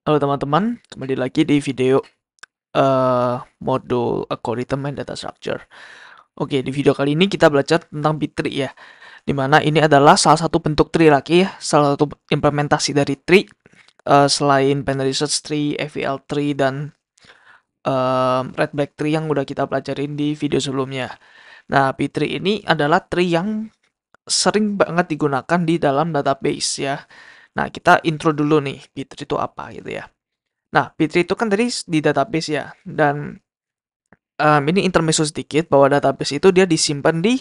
Halo teman-teman, kembali lagi di video modul algorithm and data structure. Oke, di video kali ini kita belajar tentang B-tree ya, dimana ini adalah salah satu bentuk tree lagi ya, salah satu implementasi dari tree selain binary search tree, FEL tree, dan red black tree yang udah kita pelajarin di video sebelumnya. Nah, B-tree ini adalah tree yang sering banget digunakan di dalam database ya. Nah, kita intro dulu nih, B-tree itu apa gitu ya. Nah, B-tree itu kan tadi di database ya, dan ini intermezzo sedikit bahwa database itu dia disimpan di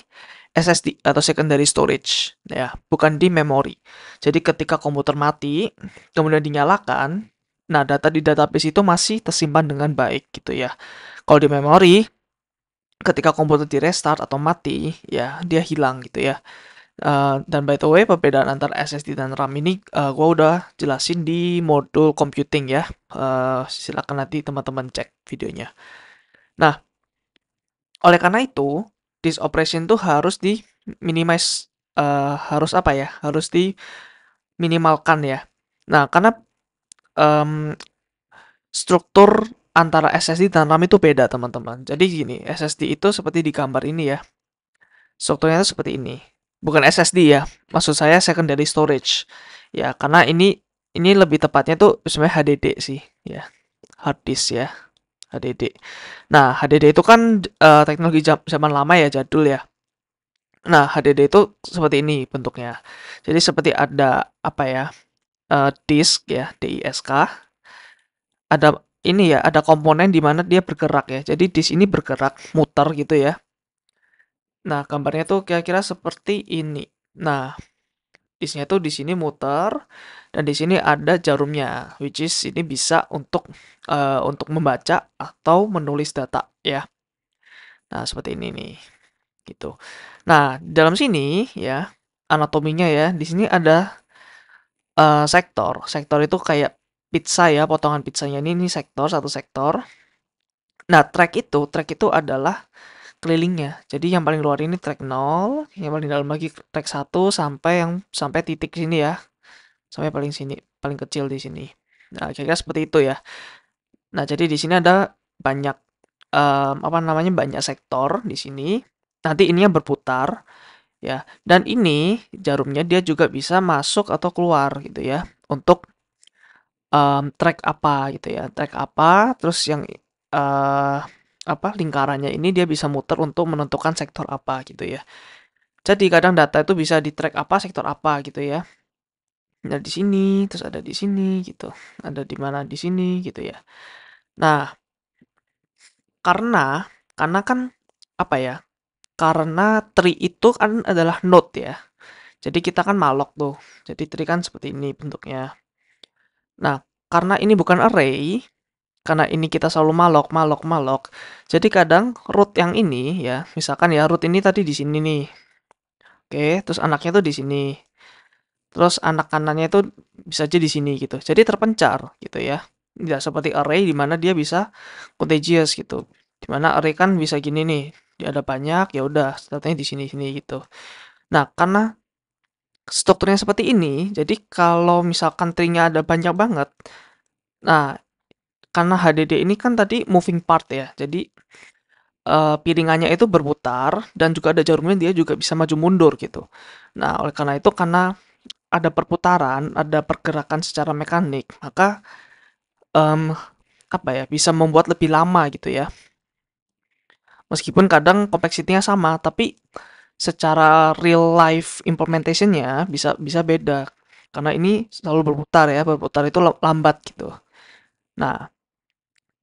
SSD atau secondary storage, ya, bukan di memori. Jadi ketika komputer mati, kemudian dinyalakan, nah data di database itu masih tersimpan dengan baik gitu ya. Kalau di memori, ketika komputer di restart atau mati, ya dia hilang gitu ya. Dan by the way, perbedaan antara SSD dan RAM ini gue udah jelasin di modul computing ya. Silakan nanti teman-teman cek videonya. Nah, oleh karena itu, disk operation tuh harus di minimize, harus apa ya? Harus diminimalkan ya. Nah, karena em, struktur antara SSD dan RAM itu beda teman-teman. Jadi gini, SSD itu seperti di gambar ini ya. Strukturnya itu seperti ini. Bukan SSD ya, maksud saya secondary storage. Ya, karena ini lebih tepatnya tuh sebenarnya HDD sih, ya. Hard disk ya, HDD. Nah, HDD itu kan teknologi zaman lama ya, jadul ya. Nah, HDD itu seperti ini bentuknya. Jadi seperti ada apa ya? Disk ya, disk. Ada ini ya, ada komponen di mana dia bergerak ya. Jadi disk ini bergerak, muter gitu ya. Nah, gambarnya tuh kira-kira seperti ini. Nah, disknya tuh di sini muter dan di sini ada jarumnya, which is ini bisa untuk membaca atau menulis data ya. Nah, seperti ini nih, gitu. Nah, dalam sini ya anatominya ya, di sini ada sektor. Sektor itu kayak pizza ya, potongan pizzanya ini sektor, satu sektor. Nah, track itu adalah kelilingnya. Jadi yang paling luar ini track 0, yang paling dalam lagi track 1 sampai titik sini ya. Sampai paling sini, paling kecil di sini. Nah, kira-kira seperti itu ya. Nah, jadi di sini ada banyak apa namanya? Banyak sektor di sini. Nanti ini yang berputar ya. Dan ini jarumnya dia juga bisa masuk atau keluar gitu ya. Untuk track apa gitu ya, track apa, terus yang apa, lingkarannya ini dia bisa muter untuk menentukan sektor apa gitu ya. Jadi kadang data itu bisa di track apa, sektor apa gitu ya. Ada di sini, terus ada di sini gitu. Ada di mana di sini gitu ya. Nah, karena kan apa ya? Karena tree itu kan adalah node ya. Jadi kita kan malloc tuh. Jadi tree kan seperti ini bentuknya. Nah, karena ini bukan array, karena ini kita selalu malloc, malloc, malloc. Jadi kadang root yang ini ya, misalkan ya root ini tadi di sini nih. Oke, terus anaknya tuh di sini. Terus anak kanannya itu bisa aja di sini gitu. Jadi terpencar gitu ya. Tidak seperti array di mana dia bisa contagious gitu. Di mana array kan bisa gini nih. Dia ada banyak, ya udah startnya di sini-sini gitu. Nah, karena strukturnya seperti ini, jadi kalau misalkan tree-nya ada banyak banget, nah karena HDD ini kan tadi moving part ya, jadi piringannya itu berputar dan juga ada jarumnya dia juga bisa maju mundur gitu. Nah, oleh karena itu karena ada perputaran, ada pergerakan secara mekanik, maka em, apa ya bisa membuat lebih lama gitu ya. Meskipun kadang kompleksitinya sama, tapi secara real life implementation-nya bisa bisa beda. Karena ini selalu berputar ya, berputar itu lambat gitu. Nah,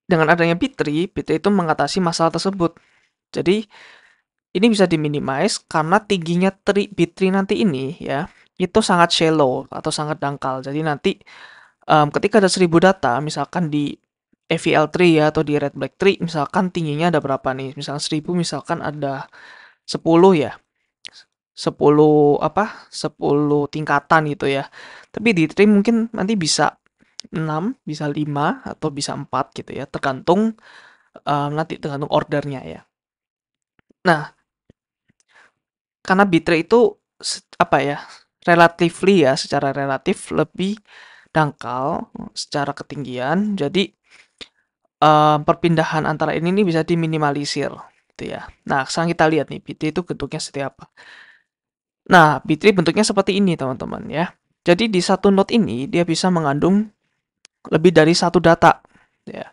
dengan adanya Bittree itu mengatasi masalah tersebut. Jadi ini bisa diminimize karena tingginya Bittree nanti ini ya, itu sangat shallow atau sangat dangkal. Jadi nanti ketika ada 1000 data, misalkan di AVL tree ya atau di red black tree, misalkan tingginya ada berapa nih? Misalkan 1000, misalkan ada 10 ya. 10 apa? 10 tingkatan gitu ya. Tapi di tree mungkin nanti bisa 6, bisa 5 atau bisa 4 gitu ya, tergantung nanti tergantung ordernya ya. Nah, karena bitrate itu apa ya? Relatively ya, secara relatif lebih dangkal secara ketinggian. Jadi perpindahan antara ini nih bisa diminimalisir gitu ya. Nah, sekarang kita lihat nih bit3 itu bentuknya seperti apa. Nah, bit3 bentuknya seperti ini teman-teman ya. Jadi di satu node ini dia bisa mengandung lebih dari satu data ya.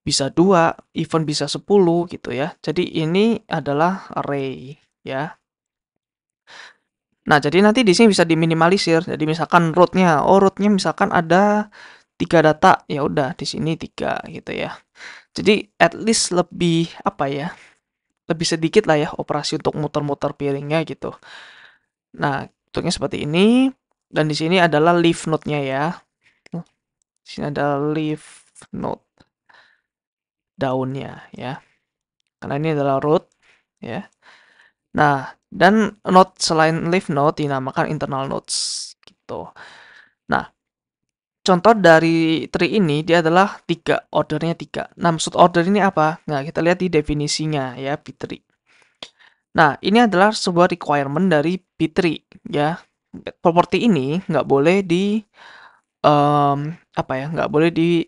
Bisa 2, even bisa 10 gitu ya. Jadi ini adalah array ya. Nah, jadi nanti di sini bisa diminimalisir. Jadi misalkan rootnya, rootnya misalkan ada 3 data, ya udah di sini 3 gitu ya. Jadi at least lebih apa ya? Lebih sedikit lah ya operasi untuk muter-muter piringnya gitu. Nah, bentuknya seperti ini dan di sini adalah leaf node-nya ya. Di sini ada leaf node daunnya ya. Karena ini adalah root ya. Nah, dan node selain leaf node dinamakan internal nodes gitu. Nah, contoh dari tree ini dia adalah 3, ordernya 3. Nah, maksud order ini apa? Nah, kita lihat di definisinya ya, B-tree. Nah, ini adalah sebuah requirement dari B-tree ya. Properti ini nggak boleh di apa ya? Nggak boleh di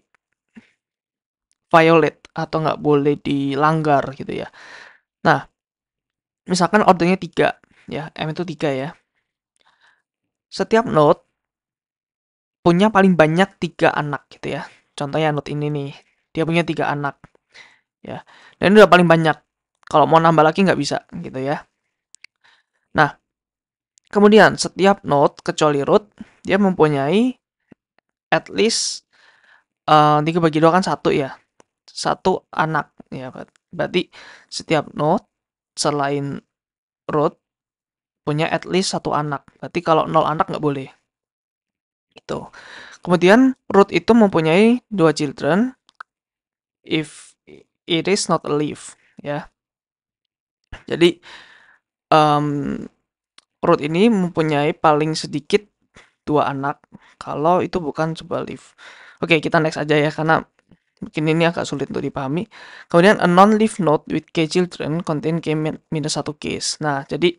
violate atau nggak boleh dilanggar gitu ya. Nah, misalkan ordernya 3 ya, M itu 3 ya. Setiap node punya paling banyak 3 anak gitu ya. Contohnya node ini nih, dia punya 3 anak ya. Dan ini udah paling banyak. Kalau mau nambah lagi nggak bisa gitu ya. Nah, kemudian setiap node kecuali root dia mempunyai at least 3 bagi 2 kan 1 ya. 1 anak ya. Berarti setiap node selain root punya at least 1 anak. Berarti kalau 0 anak nggak boleh. Gitu. Kemudian root itu mempunyai 2 children if it is not a leaf ya. Jadi root ini mempunyai paling sedikit 2 anak kalau itu bukan sebuah leaf. Oke, kita next aja ya karena mungkin ini agak sulit untuk dipahami. Kemudian a non-leaf node with k children contain k minus 1 case. Nah, jadi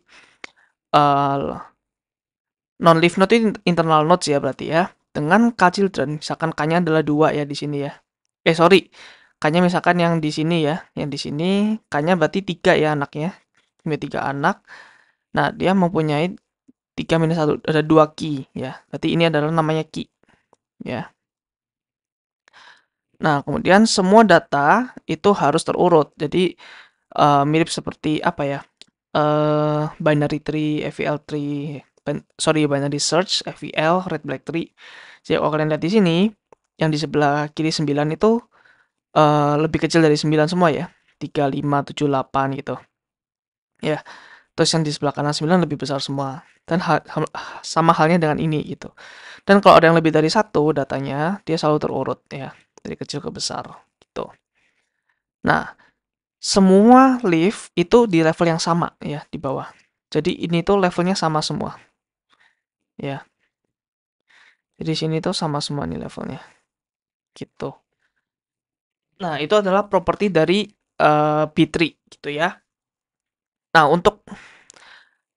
non-leaf node itu internal nodes ya berarti ya. Dengan k children, misalkan k-nya adalah 2 ya di sini ya. Sorry. K-nya misalkan yang di sini ya. Yang di sini k-nya berarti 3 ya anaknya. Punya 3 anak. Nah, dia mempunyai 3 minus 1, ada 2 key ya. Berarti ini adalah namanya key ya. Nah, kemudian semua data itu harus terurut. Jadi mirip seperti apa ya? Binary tree, FEL tree, binary search, FEL, red black tree. Jadi kalau kalian lihat di sini, yang di sebelah kiri 9 itu lebih kecil dari 9 semua ya. 3, 5, 7, 8 gitu. Ya. Terus yang di sebelah kanan 9 lebih besar semua. Dan sama halnya dengan ini gitu. Dan kalau ada yang lebih dari 1 datanya, dia selalu terurut ya. Dari kecil ke besar gitu. Nah, semua leaf itu di level yang sama ya di bawah. Jadi ini tuh levelnya sama semua. Ya. Jadi sini tuh sama semua nih levelnya. Gitu. Nah, itu adalah properti dari B-tree gitu ya. Nah, untuk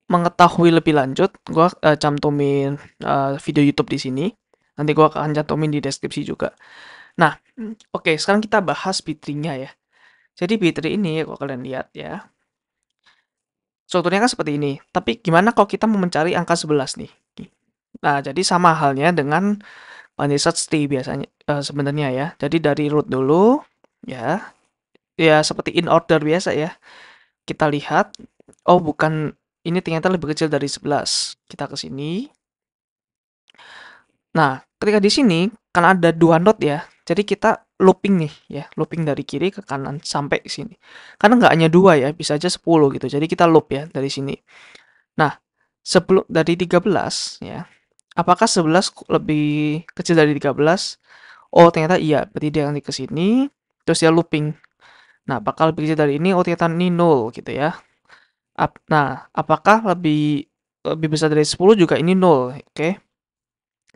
mengetahui lebih lanjut, gue cantumin video YouTube di sini. Nanti gue akan cantumin di deskripsi juga. Nah, oke, sekarang kita bahas B-tree-nya ya. Jadi B-tree ini, kalau kalian lihat ya, strukturnya kan seperti ini. Tapi gimana kalau kita mau mencari angka 11 nih? Nah, jadi sama halnya dengan binary search tree biasanya sebenarnya ya. Jadi dari root dulu ya. Ya seperti in order biasa ya. Kita lihat, oh bukan, ini ternyata lebih kecil dari 11. Kita ke sini. Nah, ketika di sini kan ada 2 node ya. Jadi kita looping nih ya, looping dari kiri ke kanan sampai ke sini. Karena nggak hanya 2 ya, bisa aja 10 gitu. Jadi kita loop ya dari sini. Nah, sebelum dari 13 ya. Apakah 11 lebih kecil dari 13? Oh, ternyata iya. Berarti dia nanti ke sini, terus dia looping. Nah, apakah lebih kecil dari ini? Oh, ternyata ini 0 gitu ya. Nah, apakah lebih besar dari 10 juga ini 0, oke.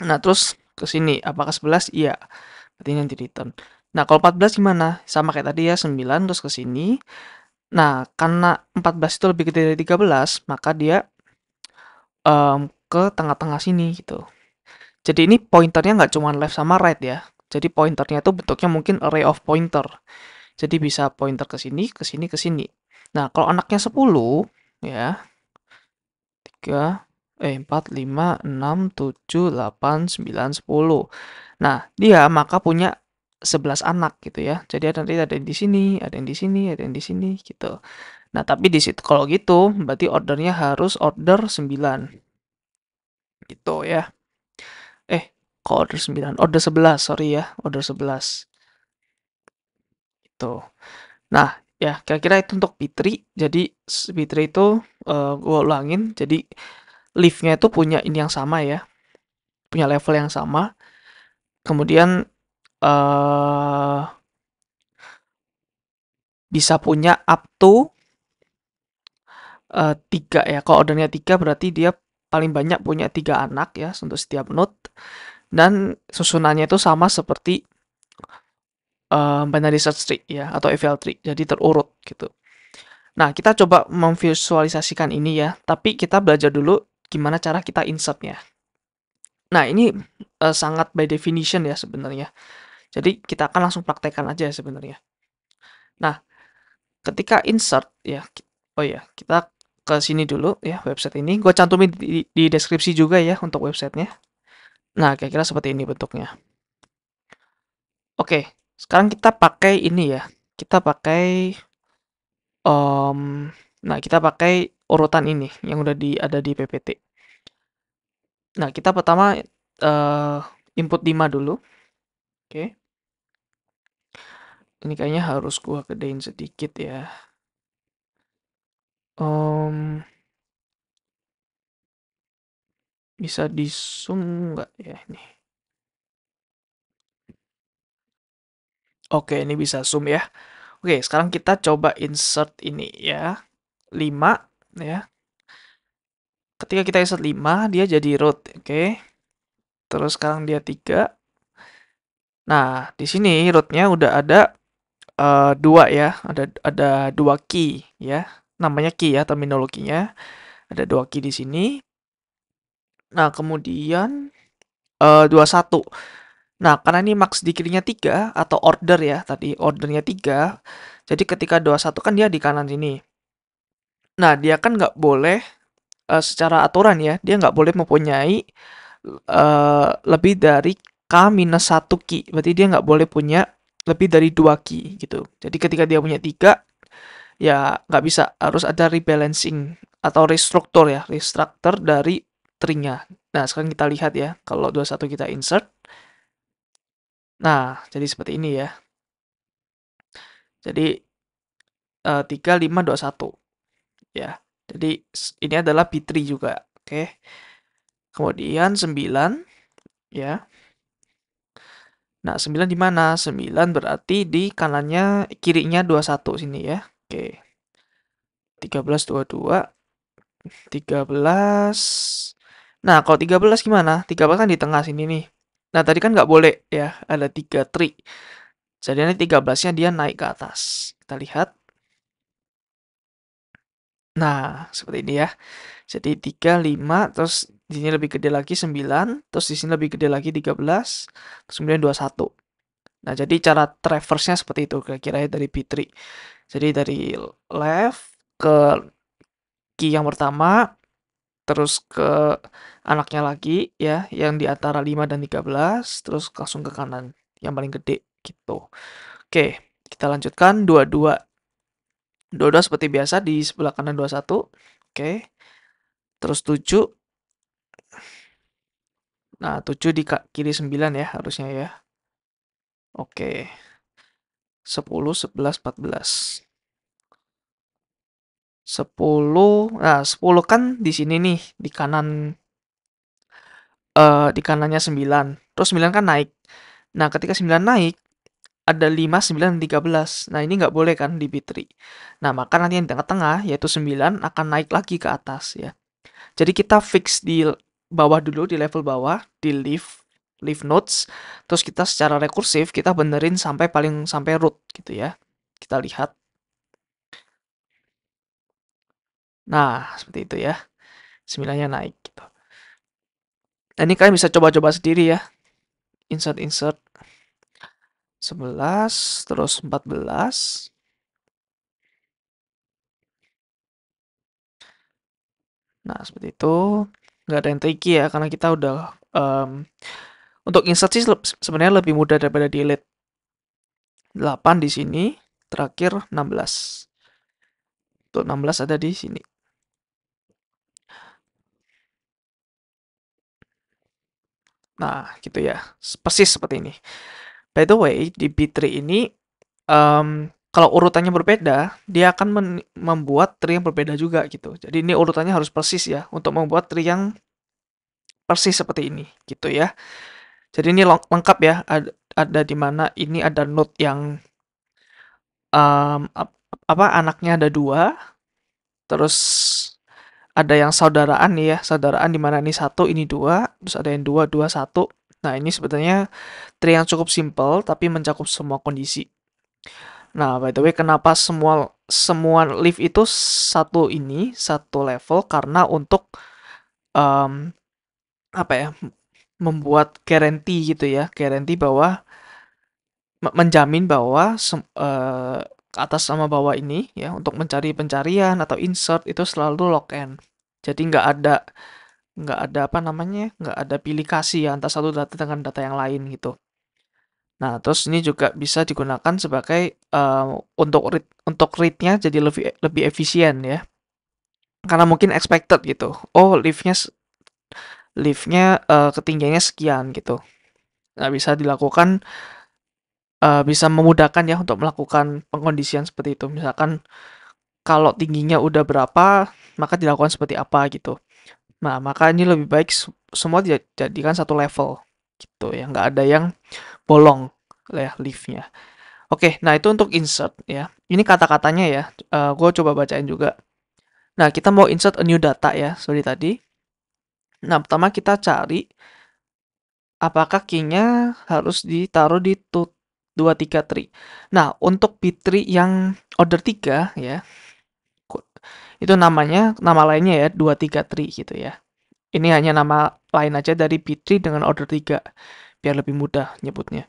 Nah, terus ke sini, apakah 11? Iya. Berarti ini nanti return. Nah, kalau 14 gimana? Sama kayak tadi ya, 9 terus ke sini. Nah, karena 14 itu lebih gede dari 13, maka dia ke tengah-tengah sini gitu. Jadi ini pointernya nggak cuma left sama right ya. Jadi pointernya itu bentuknya mungkin array of pointer. Jadi bisa pointer ke sini, ke sini, ke sini. Nah, kalau anaknya 10 ya, 4, 5, 6, 7, 8, 9, 10. Nah, dia maka punya 11 anak gitu ya. Jadi nanti ada yang di sini, ada yang di sini, ada yang di sini gitu. Nah, tapi di situ kalau gitu berarti ordernya harus order 9 gitu ya. Kok order 9? Order 11, sorry ya, order 11. Gitu. Nah, ya kira-kira itu untuk Fitri. Jadi Fitri itu gue ulangin. Jadi liftnya itu punya ini yang sama ya, punya level yang sama. Kemudian eh bisa punya up to 3 ya. Kalau ordernya 3 berarti dia paling banyak punya 3 anak ya untuk setiap node. Dan susunannya itu sama seperti binary search tree ya atau FL tree. Jadi terurut gitu. Nah, kita coba memvisualisasikan ini ya, tapi kita belajar dulu gimana cara kita insertnya. Nah, ini sangat by definition ya sebenarnya. Jadi kita akan langsung praktekkan aja sebenarnya. Nah, ketika insert ya, oh ya, kita ke sini dulu ya website ini. Gue cantumin di deskripsi juga ya untuk websitenya. Nah, kira-kira seperti ini bentuknya. Oke, sekarang kita pakai ini ya. Kita pakai, nah kita pakai urutan ini yang udah ada di PPT. Nah, kita pertama input 5 dulu. Oke. Ini kayaknya harus gua gedein sedikit ya. Bisa di zoom nggak ya ini? Oke, ini bisa zoom ya. Oke, sekarang kita coba insert ini ya. 5 ya. Ketika kita insert 5, dia jadi root. Oke. Terus sekarang dia 3. Nah, di sini rootnya udah ada 2 ya. Ada 2 key ya. Namanya key ya terminologinya. Ada 2 key di sini. Nah, kemudian 21. Nah, karena ini max di kirinya 3 atau order ya, tadi ordernya 3. Jadi ketika 21 kan dia di kanan sini. Nah, dia kan nggak boleh secara aturan ya, dia nggak boleh mempunyai lebih dari K-1 key. Berarti dia nggak boleh punya lebih dari 2 key gitu. Jadi ketika dia punya 3, ya nggak bisa. Harus ada rebalancing atau restructure dari tree-nya. Nah, sekarang kita lihat ya, kalau 21 kita insert. Nah, jadi seperti ini ya. Jadi 3, 5, 21 ya. Jadi ini adalah B3 juga. Oke. Kemudian 9 ya. Nah, 9 di mana? 9 berarti di kanannya kirinya 21 sini ya. Oke. 13, 22, 13. Nah, kalau 13 gimana? 13 kan di tengah sini nih. Nah, tadi kan nggak boleh ya, ada 3 tree. Jadi ini 13-nya dia naik ke atas. Kita lihat. Nah, seperti ini ya. Jadi 3, 5, terus di sini lebih gede lagi 9, terus di sini lebih gede lagi 13, terus kemudian 21. Nah, jadi cara traverse-nya seperti itu kira-kira ya dari B3. Jadi dari left ke key yang pertama, terus ke anaknya lagi ya, yang di antara 5 dan 13, terus langsung ke kanan yang paling gede gitu. Oke, kita lanjutkan 22. 22 seperti biasa di sebelah kanan 21. Oke. Terus 7. Nah, 7 di kiri 9 ya harusnya ya. Oke. 10, 11, 14. 10. Nah, 10 kan di sini nih, di kanannya 9. Terus 9 kan naik. Nah, ketika 9 naik, ada 5, 9, dan 13. Nah, ini nggak boleh kan di B3. Nah, maka nanti yang di tengah-tengah, yaitu 9, akan naik lagi ke atas ya. Jadi kita fix di bawah dulu, di level bawah, di leaf nodes. Terus kita secara rekursif, kita benerin sampai root gitu ya. Kita lihat. Nah, seperti itu ya. 9-nya naik gitu. Nah, ini kalian bisa coba-coba sendiri ya. Insert 11, terus 14. Nah, seperti itu. Nggak ada yang tricky ya, karena kita udah untuk insert sih sebenarnya lebih mudah daripada delete. 8 di sini, terakhir 16. Tuh 16 ada di sini. Nah, gitu ya. Persis seperti ini. By the way, di B3 ini kalau urutannya berbeda, dia akan membuat tree yang berbeda juga gitu. Jadi ini urutannya harus persis ya untuk membuat tree yang persis seperti ini gitu ya. Jadi ini lengkap ya. Ada di mana ini ada node yang apa anaknya ada dua, terus ada yang saudaraan nih ya, saudaraan di mana ini satu, ini dua, terus ada yang dua, dua, satu. Nah, ini sebetulnya tree yang cukup simple tapi mencakup semua kondisi. Nah, by the way, kenapa semua semua leaf itu satu level karena untuk em, apa ya, membuat guarantee gitu ya, guarantee bahwa menjamin bahwa ke atas sama bawah ini ya untuk mencari pencarian atau insert itu selalu lock n. Jadi nggak ada apa namanya, nggak ada pilih kasih ya antara satu data dengan data yang lain gitu. Nah, terus ini juga bisa digunakan sebagai untuk read-nya jadi lebih lebih efisien ya. Karena mungkin expected gitu. Oh, lift-nya ketinggiannya sekian gitu. Nah, bisa memudahkan ya untuk melakukan pengkondisian seperti itu. Misalkan kalau tingginya udah berapa, maka dilakukan seperti apa gitu. Nah, maka ini lebih baik semua dijadikan satu level gitu ya, nggak ada yang bolong ya liftnya. Oke, nah itu untuk insert ya. Ini kata-katanya ya, gue coba bacain juga. Nah, kita mau insert a new data ya, seperti tadi. Nah, pertama kita cari apakah key-nya harus ditaruh di 23 tree. Nah, untuk B3 yang order 3 ya, itu nama lainnya ya 23 tree gitu ya. Ini hanya nama lain aja dari B3 dengan order 3 biar lebih mudah nyebutnya.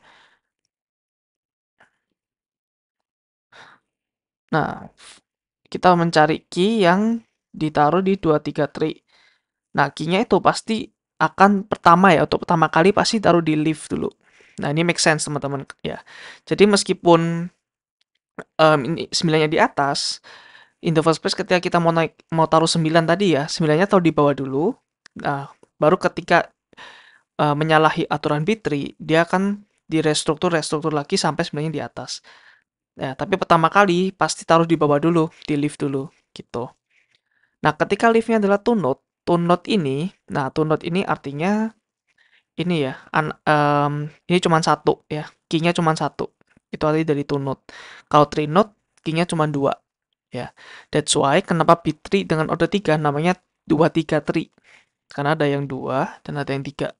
Nah, kita mencari key yang ditaruh di 23 tree. Nah, key-nya itu pasti akan pertama ya, untuk pertama kali pasti taruh di leaf dulu. Nah, ini make sense teman-teman ya. Jadi meskipun ini 9-nya di atas, in the first place ketika kita mau taruh 9 tadi ya, 9-nya taruh di bawah dulu. Nah, baru ketika menyalahi aturan B3, dia akan restruktur lagi sampai 9-nya di atas. Ya, tapi pertama kali pasti taruh di bawah dulu, di leaf dulu gitu. Nah, ketika leaf-nya adalah to node ini, nah to node ini artinya ini ya, ini cuma satu ya, key-nya cuma satu. Itu artinya dari to node. Kalau three node, key-nya cuma dua. Ya, that's why kenapa B3 dengan order 3 namanya 23 tree. Karena ada yang 2 dan ada yang 3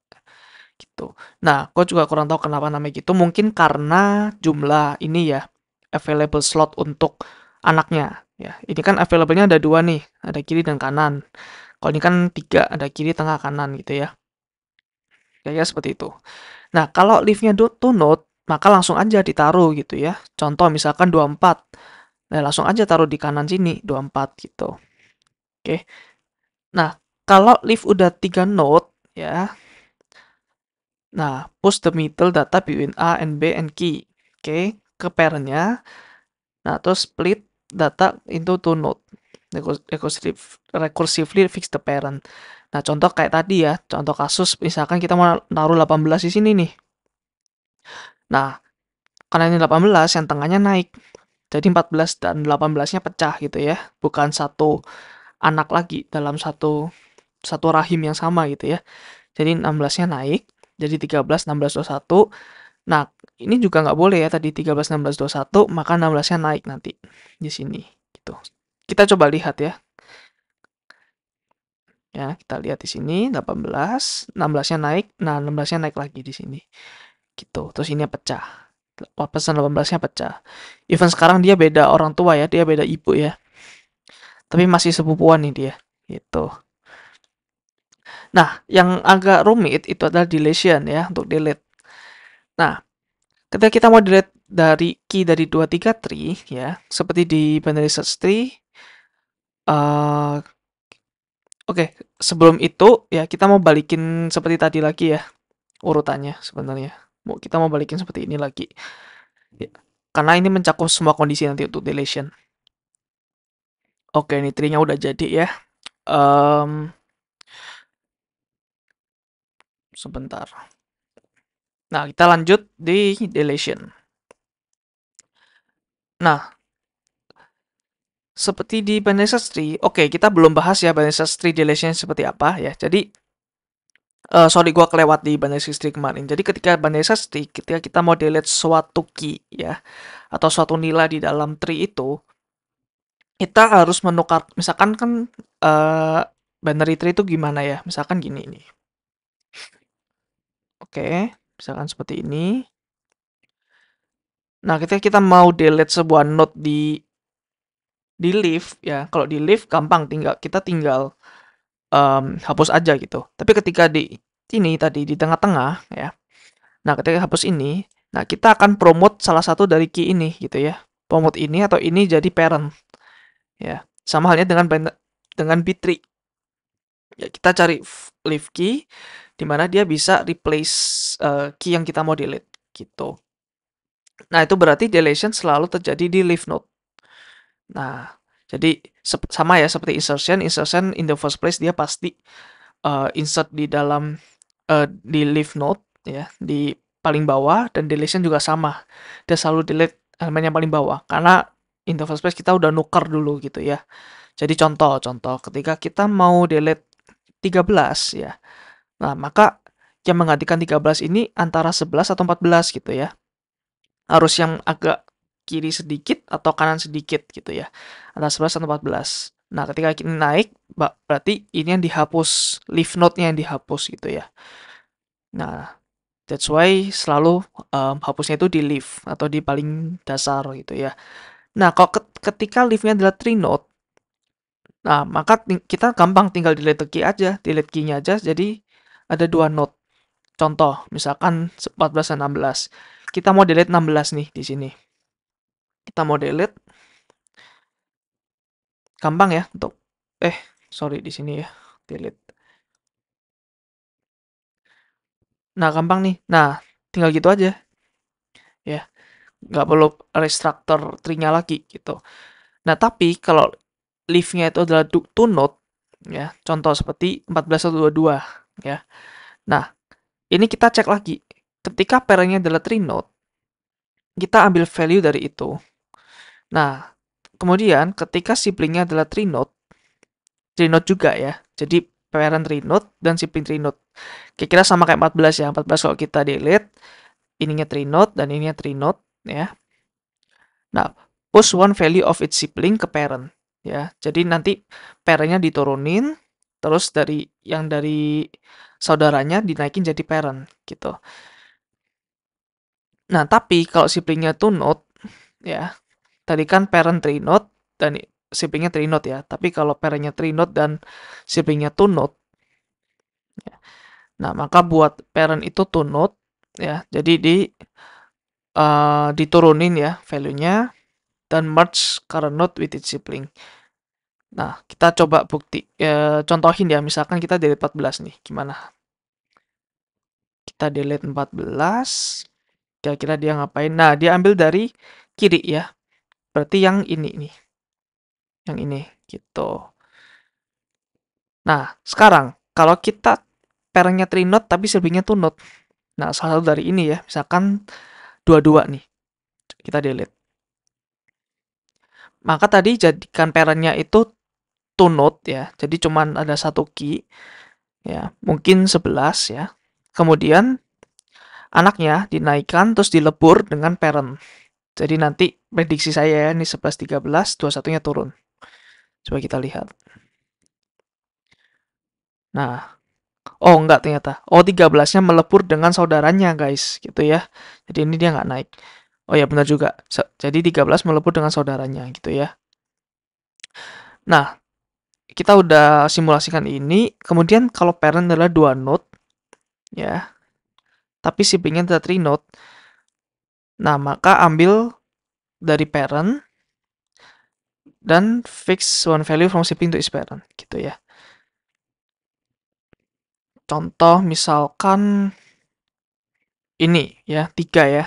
gitu. Nah, kok juga kurang tahu kenapa namanya gitu. Mungkin karena jumlah ini ya, available slot untuk anaknya. Ya, ini kan available-nya ada 2 nih, ada kiri dan kanan. Kalau ini kan 3, ada kiri, tengah, kanan gitu ya. Kayaknya seperti itu. Nah, kalau leaf-nya to node, maka langsung aja ditaruh gitu ya. Contoh misalkan 24. Nah, langsung aja taruh di kanan sini 24 gitu. Oke. Nah, kalau leaf udah 3 node ya. Nah, push the middle data between A and B and key. Oke, ke parent-nya. Nah, terus split data into two node. Recursively fix the parent. Nah, contoh kayak tadi ya, contoh kasus misalkan kita mau naruh 18 di sini nih. Nah, karena ini 18, yang tengahnya naik. Jadi 14 dan 18-nya pecah gitu ya. Bukan satu anak lagi dalam satu rahim yang sama gitu ya. Jadi 16-nya naik. Jadi 13, 16, 21. Nah, ini juga nggak boleh ya tadi 13, 16, 21, maka 16-nya naik nanti di sini gitu. Kita coba lihat ya. Ya, kita lihat di sini 18, 16-nya naik. Nah, 16-nya naik lagi di sini. Gitu. Terus ini pecah. Pesan 18-nya pecah. Even sekarang dia beda orang tua ya, dia beda ibu ya. Tapi masih sepupuan nih dia. Gitu. Nah, yang agak rumit itu adalah deletion ya, untuk delete. Nah, ketika kita mau delete dari key dari 23 tree ya, seperti di binary search tree, oke, sebelum itu ya kita mau balikin seperti tadi lagi ya urutannya sebenarnya. Kita mau balikin seperti ini lagi. Ya, karena ini mencakup semua kondisi nanti untuk deletion. Oke, ini tree-nya udah jadi ya. Sebentar. Nah, kita lanjut di deletion. Nah, seperti di binary search tree, oke, kita belum bahas ya binary search tree deletion seperti apa ya. Jadi, sorry gua kelewat di binary search tree kemarin. Jadi ketika binary search tree, ketika kita mau delete suatu key ya, atau suatu nilai di dalam tree itu, kita harus menukar, misalkan kan binary tree itu gimana ya? Misalkan gini nih. Oke, misalkan seperti ini. Nah, ketika kita mau delete sebuah node di leaf ya, kalau di leaf gampang, kita tinggal hapus aja gitu. Tapi ketika di ini tadi di tengah-tengah ya, nah ketika hapus ini, nah kita akan promote salah satu dari key ini gitu ya. Promote ini atau ini jadi parent ya. Sama halnya dengan B3. Ya, kita cari leaf key di mana dia bisa replace key yang kita mau delete gitu. Nah, itu berarti deletion selalu terjadi di leaf node. Nah, jadi sama ya seperti insertion. Insertion in the first place dia pasti insert di dalam di leaf node ya, di paling bawah, dan deletion juga sama. Dia selalu delete elemen yang paling bawah karena in the first place kita udah nuker dulu gitu ya. Jadi contoh ketika kita mau delete 13 ya. Nah, maka yang menggantikan 13 ini antara 11 atau 14 gitu ya. Harus yang agak kiri sedikit atau kanan sedikit gitu ya. Antara 11 atau 14. Nah, ketika ini naik, berarti ini yang dihapus, leaf node-nya yang dihapus gitu ya. Nah, that's why selalu hapusnya itu di leaf atau di paling dasar gitu ya. Nah, kalau ketika leaf-nya adalah tree node, nah maka kita gampang tinggal delete key aja, delete key-nya aja. Jadi ada dua node. Contoh, misalkan 14 dan 16. Kita mau delete 16 nih di sini. Kita mau delete, gampang ya untuk sorry di sini ya, delete. Nah, gampang nih. Nah, tinggal gitu aja ya. Nggak perlu restructure tree-nya lagi gitu. Nah, tapi kalau leaf-nya itu adalah two node ya, contoh seperti 14 atau 22 ya. Nah, ini kita cek lagi. Ketika parent-nya adalah tree node, kita ambil value dari itu. Nah, kemudian ketika sibling-nya adalah tree node juga ya. Jadi parent tree node dan sibling tree node. Kira-kira sama kayak 14 ya. 14 kalau kita delete, ininya tree node dan ininya tree node ya. Nah, push one value of its sibling ke parent ya. Jadi nanti parentnya diturunin, terus dari saudaranya dinaikin jadi parent gitu. Nah, tapi kalau siblingnya two node ya, tadi kan parent three node dan siblingnya three node ya. Tapi kalau parentnya three node dan siblingnya two node, ya. Nah maka buat parent itu two node ya. Jadi diturunin ya value-nya dan merge current node with its sibling. Nah, kita coba contohin ya, misalkan kita delete 14 nih, gimana? Kita delete 14, kira-kira dia ngapain? Nah, dia ambil dari kiri ya, berarti yang ini nih, yang ini, gitu. Nah, sekarang, kalau kita parentnya 3 node, tapi siblingnya 2 node. Nah, salah satu dari ini ya, misalkan 22 nih, kita delete. Maka tadi jadikan parentnya itu 2 node ya, jadi cuman ada satu key, ya, mungkin 11 ya. Kemudian anaknya dinaikkan terus dilebur dengan parent. Jadi nanti prediksi saya ya, ini 11 13, 21-nya turun. Coba kita lihat. Nah, oh enggak ternyata. Oh 13-nya melebur dengan saudaranya guys, gitu ya. Jadi ini dia nggak naik. Oh ya benar juga. Jadi 13 melebur dengan saudaranya gitu ya. Nah, kita udah simulasikan ini. Kemudian kalau parent adalah 2 node, ya, tapi siblingnya adalah 3 node. Nah, maka ambil dari parent dan fix one value from sibling to its parent, gitu ya. Contoh misalkan ini ya, 3 ya.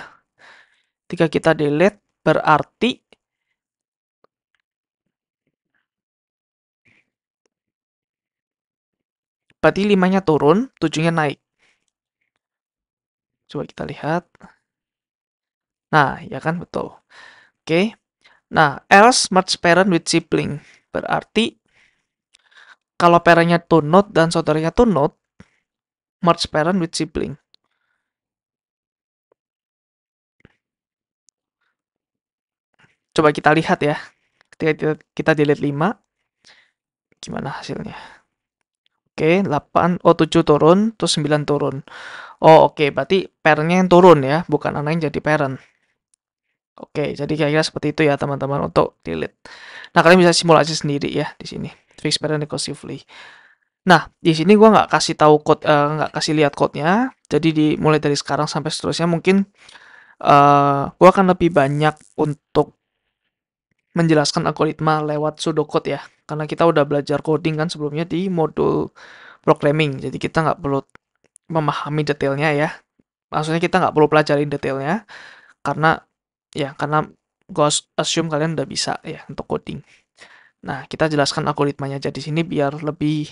3 kita delete berarti berarti 5-nya turun, 7-nya naik. Coba kita lihat. Nah, ya kan betul. Oke. Nah, else merge parent with sibling. Berarti kalau parentnya two node dan saudaranya two node, merge parent with sibling. Coba kita lihat ya. Ketika kita delete 5, gimana hasilnya? Oke, 8, oh 7 turun, terus 9 turun. Oh, oke, berarti parentnya yang turun ya, bukan anak yang jadi parent. Oke, jadi kira-kira seperti itu ya teman-teman untuk delete. Nah, kalian bisa simulasi sendiri ya di sini. Fix parent recursively. Nah, di sini gua nggak kasih tahu code, nggak kasih lihat code-nya. Jadi mulai dari sekarang sampai seterusnya mungkin gua akan lebih banyak untuk menjelaskan algoritma lewat pseudocode ya. Karena kita udah belajar coding kan sebelumnya di modul programming. Jadi kita nggak perlu memahami detailnya ya. Maksudnya kita nggak perlu pelajarin detailnya karena karena gue assume kalian udah bisa ya untuk coding. Nah, kita jelaskan algoritmanya aja di sini biar lebih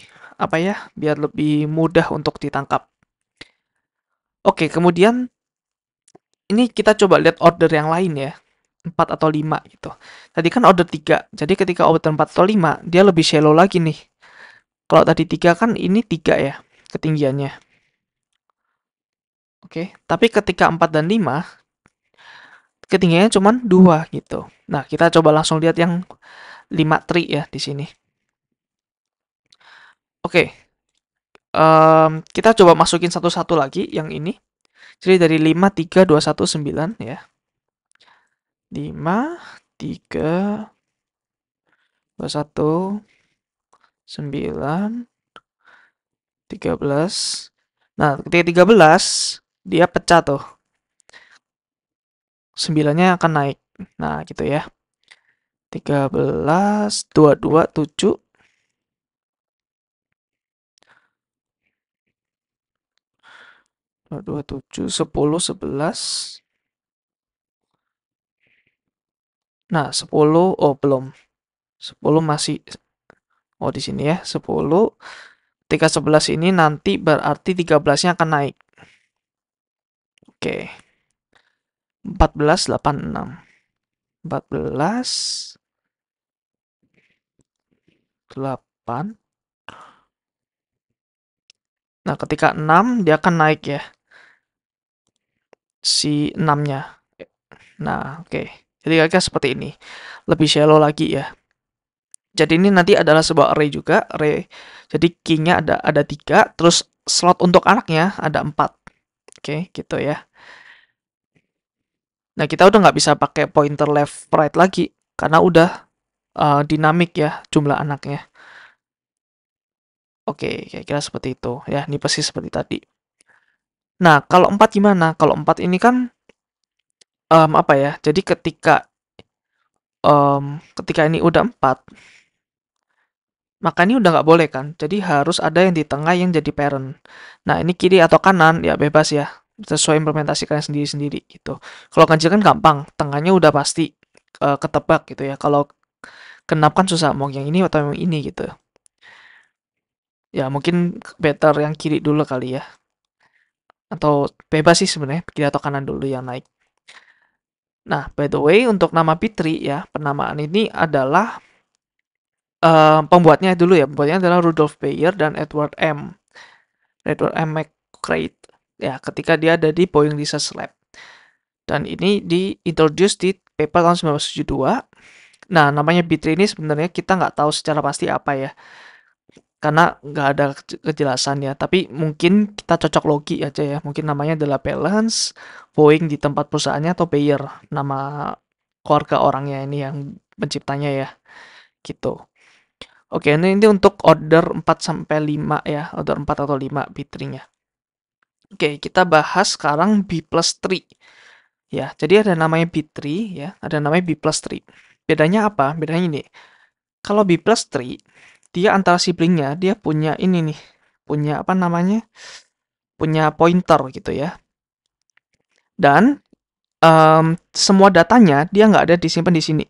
biar lebih mudah untuk ditangkap. Oke, kemudian ini kita coba lihat order yang lain ya. 4 atau 5 gitu. Tadi kan order 3. Jadi ketika order 4 atau 5, dia lebih shallow lagi nih. Kalau tadi 3 kan ini 3 ya ketinggiannya. Oke, tapi ketika 4 dan 5, ketinggiannya cuma 2 gitu. Nah, kita coba langsung lihat yang 5 tree ya di sini. Oke, kita coba masukin satu-satu lagi yang ini. Jadi dari 5, 3, 2, 1, 9 ya. 5, 3, 2, 1, 9, 13. Nah, ketika 13, dia pecah tuh. 9-nya akan naik. Nah, gitu ya. 13, 22, 7. 22, 7, 10, 11. Nah, 10, oh belum. 10 masih, oh di sini ya, 10. Ketika 11 ini nanti berarti 13-nya akan naik. Oke. 14, 86. 14, 8. Nah, ketika 6, dia akan naik ya. Si 6-nya. Nah, oke. Jadi kira-kira seperti ini. Lebih shallow lagi ya. Jadi ini nanti adalah sebuah array juga. Array. Jadi key-nya ada 3. Terus slot untuk anaknya ada 4. Oke, gitu ya. Nah, kita udah nggak bisa pakai pointer left right lagi. Karena udah dinamik ya jumlah anaknya. Oke, kira-kira seperti itu. Ya, ini persis seperti tadi. Nah, kalau 4 gimana? Kalau 4 ini kan jadi ketika ini udah 4, maka ini udah nggak boleh kan? Jadi harus ada yang di tengah yang jadi parent. Nah, ini kiri atau kanan ya bebas ya. Sesuai implementasi kalian sendiri-sendiri gitu. Kalau ganjil kan gampang, tengahnya udah pasti ketebak gitu ya. Kalau genap kan susah, mau yang ini atau yang ini gitu. Ya, mungkin better yang kiri dulu kali ya. Atau bebas sih sebenarnya, kiri atau kanan dulu yang naik. Nah, by the way, untuk nama Fitri ya, penamaan ini adalah pembuatnya dulu ya. Pembuatnya adalah Rudolf Bayer dan Edward M. McCreight. Ya, ketika dia ada di Boeing Research Lab. Dan ini di-introduce di paper tahun 1972. Nah, namanya Fitri ini sebenarnya kita nggak tahu secara pasti apa ya. Karena nggak ada kejelasan ya. Tapi mungkin kita cocok logi aja ya. Mungkin namanya adalah Balance, Boeing di tempat perusahaannya, atau Bayer, nama keluarga orangnya ini yang penciptanya ya. Gitu. Oke, ini untuk order 4 sampai 5 ya, order 4 atau 5 B3-nya. Oke, kita bahas sekarang B plus tree. Ya, jadi ada namanya B3 ya, ada namanya B plus tree. Bedanya apa? Bedanya ini. Kalau B plus tree, dia antara siblingnya dia punya ini nih, punya apa namanya? Punya pointer gitu ya. Dan semua datanya dia nggak ada disimpan di sini.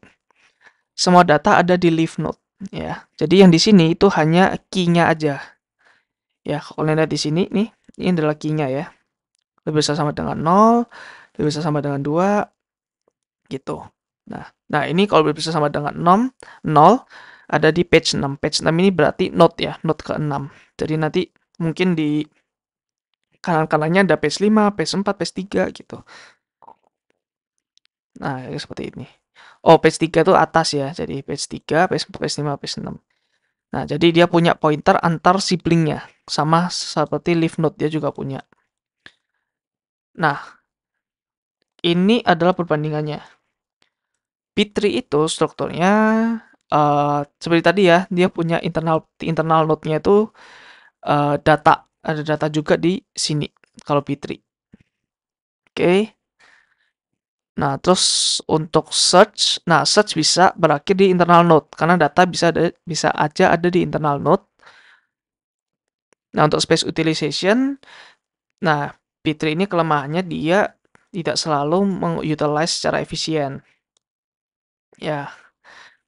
Semua data ada di leaf node ya. Jadi yang di sini itu hanya key-nya aja. Ya, kalau kalian lihat di sini nih, ini adalah key-nya ya. Lebih bisa sama dengan 0, lebih bisa sama dengan 2 gitu. Nah, ini kalau lebih bisa sama dengan 0 ada di page 6. Page 6 ini berarti node ya, node ke-6. Jadi nanti mungkin di kanan-kanannya ada page 5, page 4, page 3 gitu. Nah, ini seperti ini. Oh, page 3 itu atas ya. Jadi page 3, page 4, page 5, page 6. Nah, jadi dia punya pointer antar siblingnya. Sama seperti leaf node dia juga punya. Nah, ini adalah perbandingannya. B3 itu strukturnya seperti tadi ya, dia punya internal node-nya itu data. Ada data juga di sini kalau B3. Oke. Nah, terus untuk search, nah search bisa berakhir di internal node karena data bisa aja ada di internal node. Nah, untuk space utilization, nah B3 ini kelemahannya dia tidak selalu mengutilize secara efisien. Ya,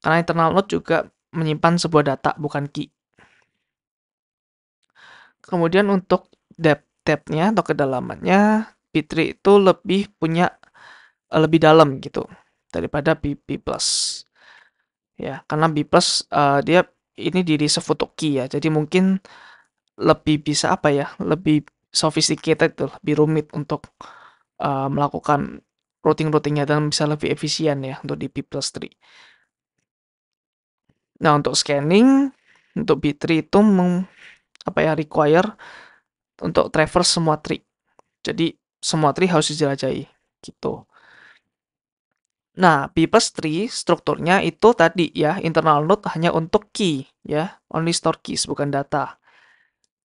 karena internal node juga menyimpan sebuah data bukan key. Kemudian untuk depth-nya atau kedalamannya, B3 itu lebih punya lebih dalam gitu daripada B+. Ya, karena B+ dia ini di reserve untuk key ya. Jadi mungkin lebih bisa apa ya? Lebih sophisticated tuh, lebih rumit untuk melakukan routing-routingnya dan bisa lebih efisien ya untuk di B+3. Nah, untuk scanning untuk B3 itu apa ya require untuk traverse semua tree. Jadi semua tree harus dijelajahi gitu. Nah, B plus tree strukturnya itu tadi ya, internal node hanya untuk key ya, only store keys bukan data.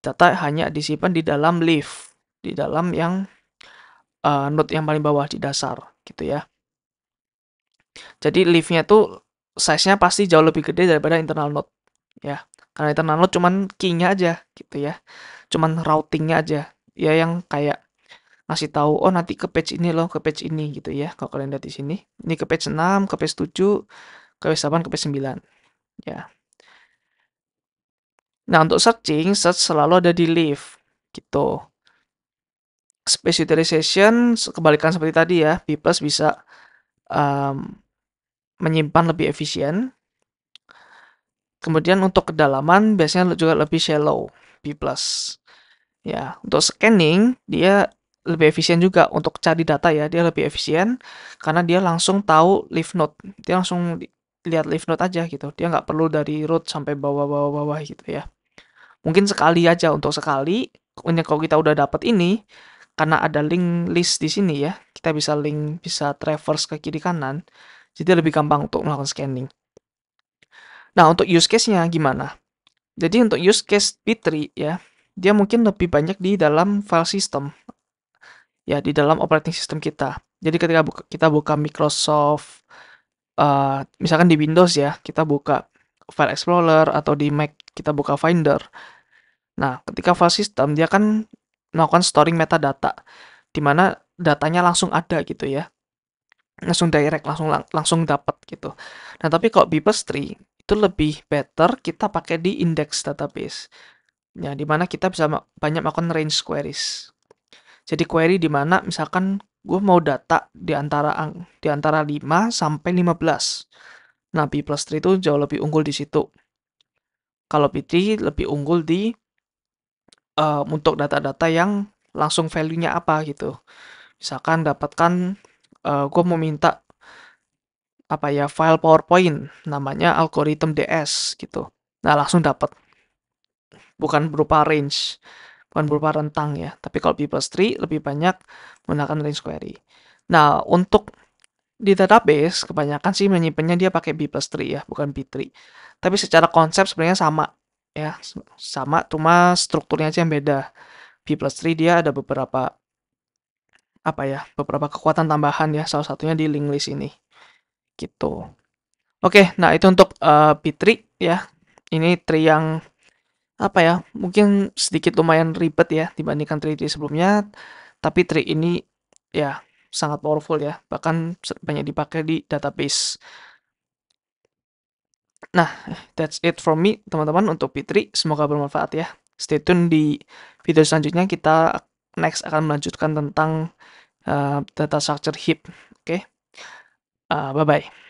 Data hanya disimpan di dalam leaf, di dalam yang node yang paling bawah di dasar gitu ya. Jadi leaf-nya tuh size-nya pasti jauh lebih gede daripada internal node ya. Karena internal node cuman key-nya aja gitu ya. Cuman routing-nya aja. Ya yang kayak ngasih tahu oh nanti ke page ini loh, ke page ini gitu ya. Kalau kalian lihat di sini, ini ke page 6, ke page 7, ke page 8, ke page 9 ya. Nah, untuk searching, search selalu ada di leaf gitu. Space utilization kebalikan seperti tadi ya, B+ bisa menyimpan lebih efisien. Kemudian untuk kedalaman biasanya juga lebih shallow, B+. Ya, untuk scanning dia lebih efisien juga untuk cari data ya, dia lebih efisien karena dia langsung tahu leaf node. Dia langsung lihat leaf node aja gitu. Dia nggak perlu dari root sampai bawah-bawah gitu ya. Mungkin sekali aja untuk sekali. Kalau kita udah dapat ini, karena ada link list di sini ya, kita bisa link bisa traverse ke kiri kanan. Jadi lebih gampang untuk melakukan scanning. Nah, untuk use case-nya gimana? Jadi untuk use case B3 ya, dia mungkin lebih banyak di dalam file system. Ya, di dalam operating system kita. Jadi ketika kita buka Microsoft, misalkan di Windows ya, kita buka File Explorer atau di Mac kita buka Finder. Nah, ketika file system dia kan melakukan storing metadata, di mana datanya langsung ada gitu ya, langsung direct, langsung dapat gitu. Nah, tapi kalau B+3 itu lebih better kita pakai di index database. Ya, di mana kita bisa banyak melakukan range queries. Jadi query di mana misalkan gue mau data di antara 5 sampai 15. Nah, B+3 itu jauh lebih unggul di situ. Kalau B3 lebih unggul di untuk data-data yang langsung value-nya apa gitu. Misalkan dapatkan gue mau minta apa ya file PowerPoint namanya algorithm DS gitu. Nah, langsung dapat. Bukan berupa range, bukan berupa rentang ya. Tapi kalau B+3 lebih banyak menggunakan range query. Nah, untuk Di database kebanyakan sih menyimpannya dia pakai B+3 ya, bukan B3. Tapi secara konsep sebenarnya sama ya, sama cuma strukturnya aja yang beda. B+3 dia ada beberapa apa ya, beberapa kekuatan tambahan ya, salah satunya di linked list ini. Gitu. Oke, nah itu untuk B3 ya. Ini tree yang apa ya, mungkin sedikit lumayan ribet ya dibandingkan tree-tree sebelumnya, tapi tree ini ya sangat powerful ya, bahkan banyak dipakai di database. Nah, that's it from me teman-teman untuk Fitri. Semoga bermanfaat ya. Stay tune di video selanjutnya, kita next akan melanjutkan tentang data structure heap. Oke, bye-bye.